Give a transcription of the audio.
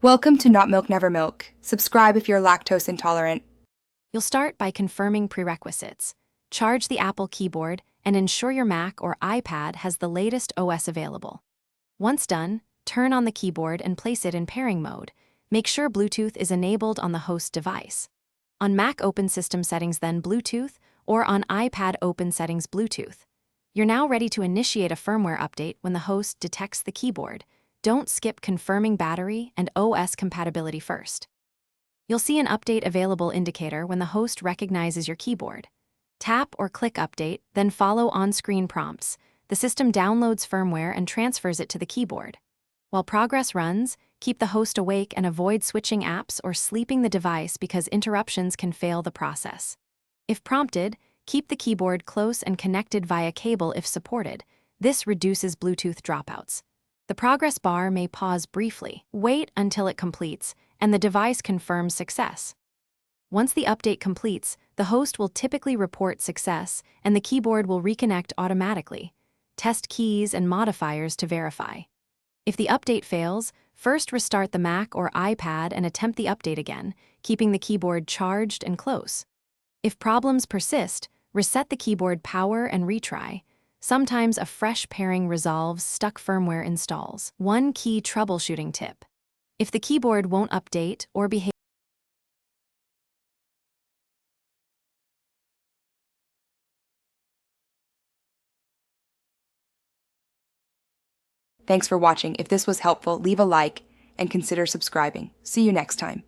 Welcome to Not Milk Never Milk. Subscribe if you're lactose intolerant. You'll start by confirming prerequisites. Charge the Apple keyboard and ensure your Mac or iPad has the latest OS available. Once done, turn on the keyboard and place it in pairing mode. Make sure Bluetooth is enabled on the host device. On Mac, open System Settings, then Bluetooth, or on iPad, open Settings, Bluetooth. You're now ready to initiate a firmware update when the host detects the keyboard. Don't skip confirming battery and OS compatibility first. You'll see an Update Available indicator when the host recognizes your keyboard. Tap or click Update, then follow on-screen prompts. The system downloads firmware and transfers it to the keyboard. While progress runs, keep the host awake and avoid switching apps or sleeping the device because interruptions can fail the process. If prompted, keep the keyboard close and connected via cable if supported. This reduces Bluetooth dropouts. The progress bar may pause briefly. Wait until it completes, and the device confirms success. Once the update completes, the host will typically report success, and the keyboard will reconnect automatically. Test keys and modifiers to verify. If the update fails, first restart the Mac or iPad and attempt the update again, keeping the keyboard charged and close. If problems persist, reset the keyboard power and retry. Sometimes a fresh pairing resolves stuck firmware installs. One key troubleshooting tip. If the keyboard won't update or behave. Thanks for watching. If this was helpful, leave a like and consider subscribing. See you next time.